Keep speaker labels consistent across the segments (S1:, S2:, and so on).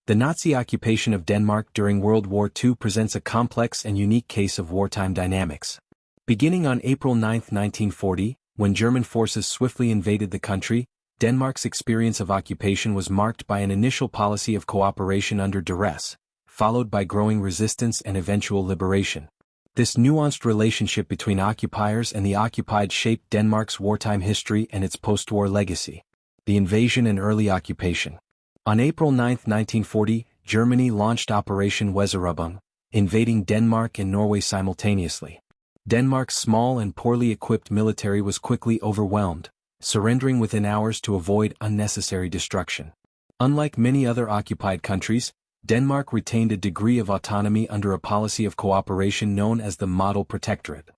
S1: The Nazi occupation of Denmark during World War II presents a complex and unique case of wartime dynamics. Beginning on April 9, 1940, when German forces swiftly invaded the country, Denmark's experience of occupation was marked by an initial policy of cooperation under duress, followed by growing resistance and eventual liberation. This nuanced relationship between occupiers and the occupied shaped Denmark's wartime history and its post-war legacy. The invasion and early occupation. On April 9, 1940, Germany launched Operation Weserübung, invading Denmark and Norway simultaneously. Denmark's small and poorly equipped military was quickly overwhelmed, surrendering within hours to avoid unnecessary destruction. Unlike many other occupied countries, Denmark retained a degree of autonomy under a policy of cooperation known as the Model Protectorate.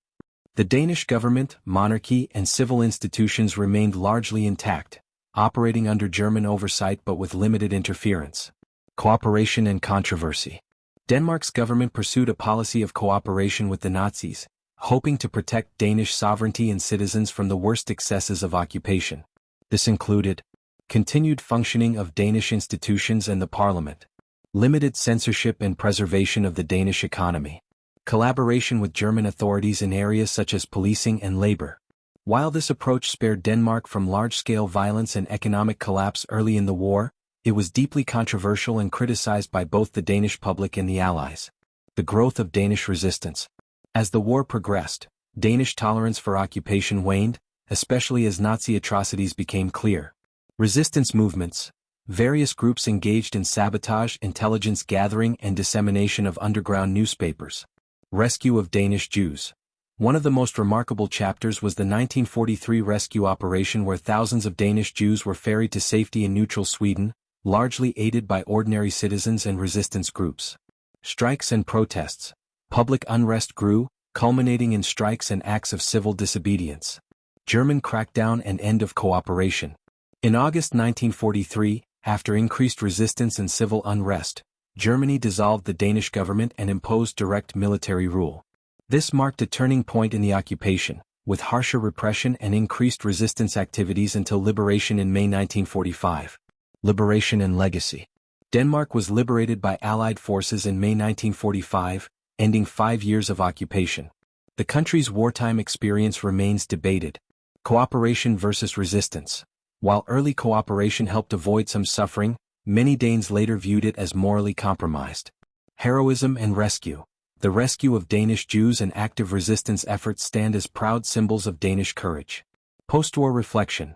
S1: The Danish government, monarchy, and civil institutions remained largely intact, operating under German oversight but with limited interference. Cooperation and controversy. Denmark's government pursued a policy of cooperation with the Nazis, hoping to protect Danish sovereignty and citizens from the worst excesses of occupation. This included continued functioning of Danish institutions and the parliament, limited censorship and preservation of the Danish economy, collaboration with German authorities in areas such as policing and labor. While this approach spared Denmark from large-scale violence and economic collapse early in the war, it was deeply controversial and criticized by both the Danish public and the Allies. The growth of Danish resistance. As the war progressed, Danish tolerance for occupation waned, especially as Nazi atrocities became clear. Resistance movements. Various groups engaged in sabotage, intelligence gathering, and dissemination of underground newspapers. Rescue of Danish Jews. One of the most remarkable chapters was the 1943 rescue operation where thousands of Danish Jews were ferried to safety in neutral Sweden, largely aided by ordinary citizens and resistance groups. Strikes and protests. Public unrest grew, culminating in strikes and acts of civil disobedience. German crackdown and end of cooperation. In August 1943, after increased resistance and civil unrest, Germany dissolved the Danish government and imposed direct military rule. This marked a turning point in the occupation, with harsher repression and increased resistance activities until liberation in May 1945. Liberation and legacy. Denmark was liberated by Allied forces in May 1945, ending 5 years of occupation. The country's wartime experience remains debated. Cooperation versus resistance. While early cooperation helped avoid some suffering, many Danes later viewed it as morally compromised. Heroism and rescue. The rescue of Danish Jews and active resistance efforts stand as proud symbols of Danish courage. Post-war reflection.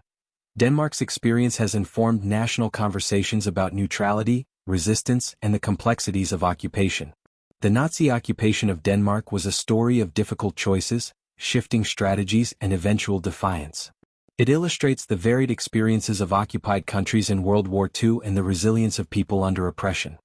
S1: Denmark's experience has informed national conversations about neutrality, resistance, and the complexities of occupation. The Nazi occupation of Denmark was a story of difficult choices, shifting strategies, and eventual defiance. It illustrates the varied experiences of occupied countries in World War II and the resilience of people under oppression.